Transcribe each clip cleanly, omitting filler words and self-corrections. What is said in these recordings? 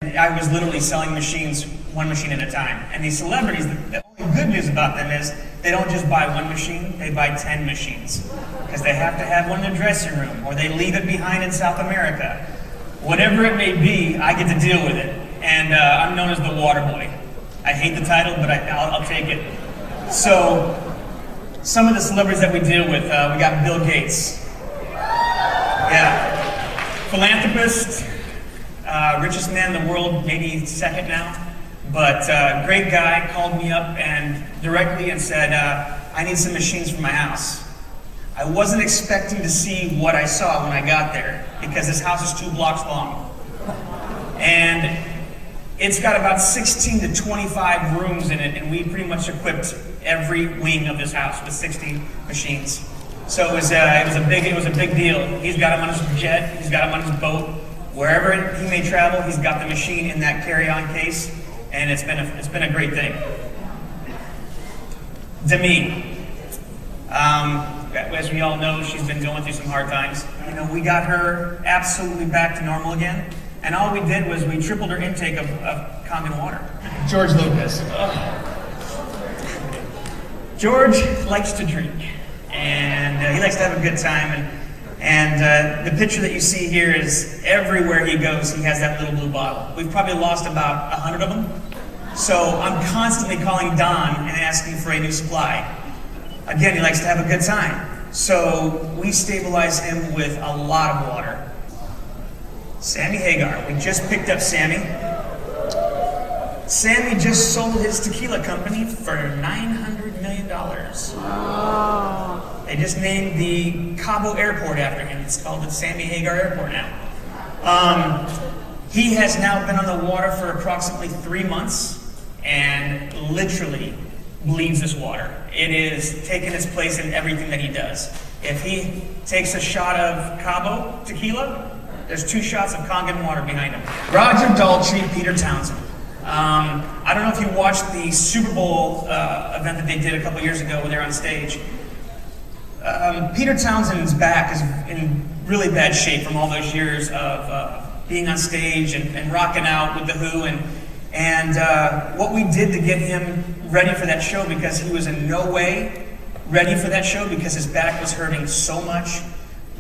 I was literally selling machines, one machine at a time. And these celebrities, the only good news about them is they don't just buy one machine, they buy 10 machines. Because they have to have one in their dressing room, or they leave it behind in South America. Whatever it may be, I get to deal with it. And I'm known as the water boy. I hate the title, but I'll take it. So, some of the celebrities that we deal with, we got Bill Gates. Yeah. Philanthropist, richest man in the world, maybe second now. But great guy, called me up and directly and said, I need some machines for my house. I wasn't expecting to see what I saw when I got there, because this house is 2 blocks long. And it's got about 16 to 25 rooms in it, and we pretty much equipped every wing of this house with 60 machines. So it was a big deal. He's got them on his jet, he's got them on his boat. Wherever he may travel, he's got the machine in that carry-on case, and it's been a great thing. Demi. As we all know, she's been going through some hard times. You know, we got her absolutely back to normal again, and all we did was we tripled her intake of Kangen water. George Lucas. George likes to drink, and he likes to have a good time, and the picture that you see here is everywhere he goes, he has that little blue bottle. We've probably lost about 100 of them, so I'm constantly calling Don and asking for a new supply. Again, he likes to have a good time. So we stabilize him with a lot of water. Sammy Hagar. We just picked up Sammy. Sammy just sold his tequila company for $900 million. Wow. They just named the Cabo Airport after him. It's called the Sammy Hagar Airport now. He has now been on the water for approximately 3 months and literally bleeds this water. It is taking its place in everything that he does. If he takes a shot of Cabo tequila, there's 2 shots of Kangen water behind him. Roger Daltrey, Peter Townsend. I don't know if you watched the Super Bowl event that they did a couple years ago when they were on stage. Peter Townsend's back is in really bad shape from all those years of being on stage and rocking out with The Who. And what we did to get him ready for that show, because he was in no way ready for that show because his back was hurting so much,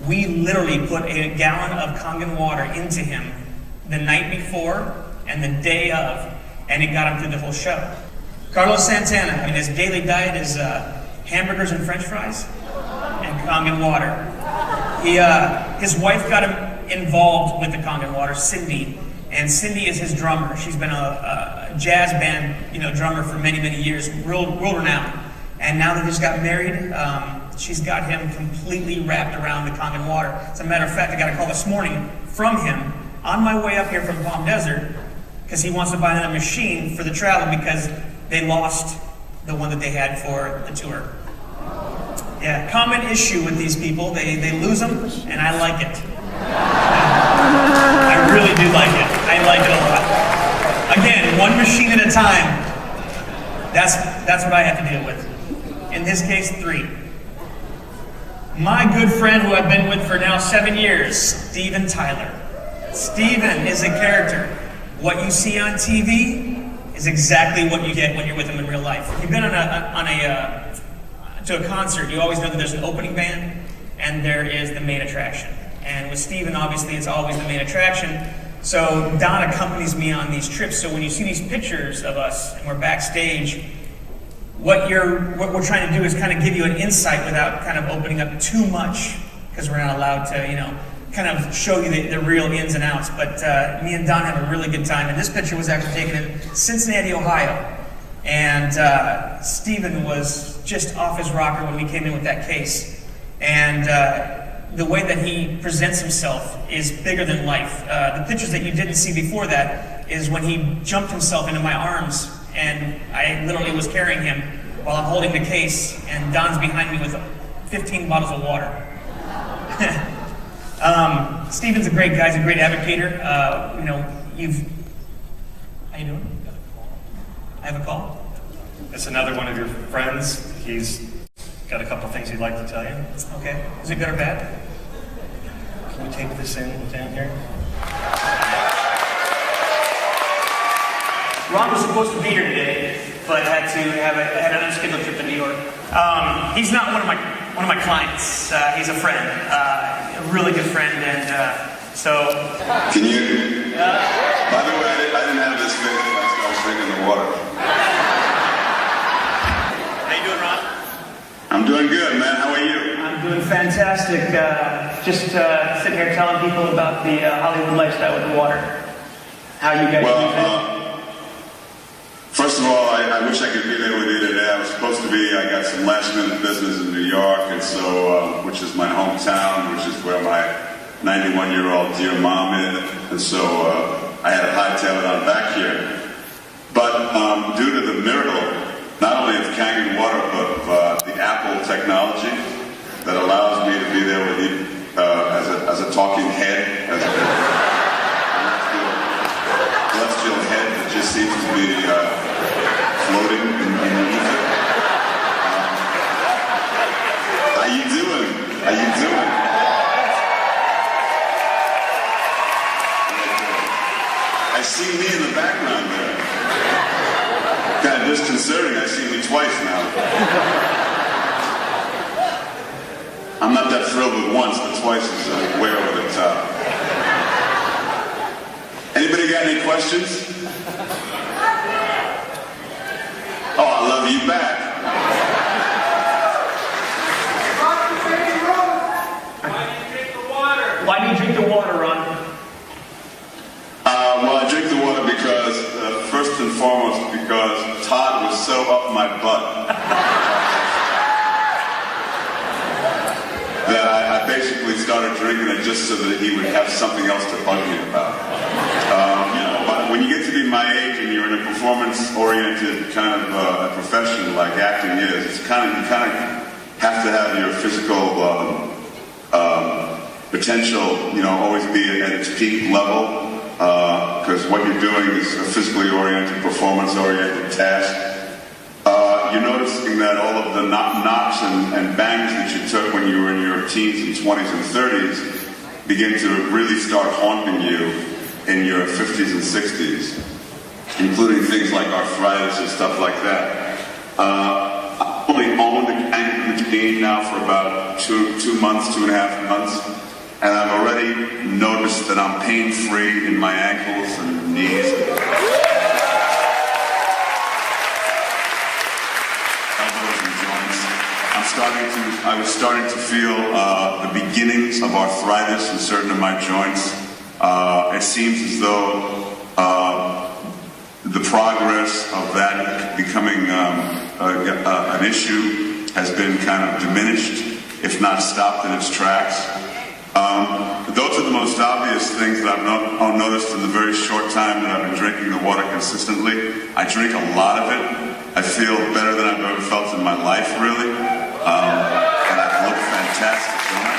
we literally put a gallon of Kangen water into him the night before and the day of, and it got him through the whole show. Carlos Santana, I mean, his daily diet is hamburgers and french fries and Kangen water. His wife got him involved with the Kangen water, Cindy. And Cindy is his drummer. She's been a jazz band, drummer for many, many years, world renowned. And now that they just got married, she's got him completely wrapped around the Kangen water. As a matter of fact, I got a call this morning from him on my way up here from Palm Desert, because he wants to buy another machine for the travel because they lost the one that they had for the tour. Yeah, common issue with these people, they lose them, and I like it. I really do like it. I like it a lot. Again, 1 machine at a time. That's what I have to deal with. In this case, 3. My good friend who I've been with for now 7 years, Steven Tyler. Steven is a character. What you see on TV is exactly what you get when you're with him in real life. If you've been to a concert, you always know that there's an opening band and there is the main attraction. And with Steven, obviously, it's always the main attraction. So Don accompanies me on these trips. So when you see these pictures of us and we're backstage, what we're trying to do is kind of give you an insight without kind of opening up too much, because we're not allowed to, kind of show you the real ins and outs. But me and Don have a really good time. And this picture was actually taken in Cincinnati, Ohio. And Steven was just off his rocker when we came in with that case. And the way that he presents himself is bigger than life. The pictures that you didn't see before that is when he jumped himself into my arms, and I literally was carrying him while I'm holding the case, and Don's behind me with 15 bottles of water. Steven's a great guy. He's a great advocator. How you doing? I have a call. It's another one of your friends. He's got a couple things he'd like to tell you. Okay. Is it good or bad? Can we take this in down here? Ron was supposed to be here today, but had an unscheduled trip to New York. He's not one of my clients. He's a friend, a really good friend, and so. Can you? By the way, I didn't have this face when I started drinking the water. How you doing, Ron? I'm doing good, man. How are you? I'm doing fantastic. Just sitting here telling people about the Hollywood lifestyle with the water. How you guys doing? First of all, I wish I could be there with you today. I was supposed to be. I got some last-minute business in New York, and so, which is my hometown, which is where my 91-year-old dear mom is, and so I had to hightail it on back here. But due to the miracle, not only of Kangen water, but the Apple technology that allows me to be there with you as a talking head, as a celestial head that just seems to be floating in the ether. How you doing? How you doing? I see me in the background there. Kind of disconcerting. I see me twice now. I'm not that thrilled with once, but twice is way over the top. Anybody got any questions? Oh, I love you back. Why do you drink the water, Ron? Well, I drink the water because, first and foremost, because Todd was so up my butt that I basically started drinking it just so that he would have something else to bug me about. But when you get to be my age and you're in a performance-oriented kind of a profession like acting is, you kind of have to have your physical potential, always be at its peak level. Because what you're doing is a physically oriented, performance-oriented task. You're noticing that all of the knocks and bangs that you took when you were in your teens and 20s and 30s begin to really start haunting you in your 50s and 60s, including things like arthritis and stuff like that. I've only owned a Kangen machine now for about 2 months, 2.5 months. And I've already noticed that I'm pain-free in my ankles and knees. Elbows and joints. I was starting to feel the beginnings of arthritis in certain of my joints. It seems as though the progress of that becoming an issue has been kind of diminished, if not stopped in its tracks. Those are the most obvious things that I've noticed in the very short time that I've been drinking the water consistently. I drink a lot of it. I feel better than I've ever felt in my life, really. And I look fantastic, don't I?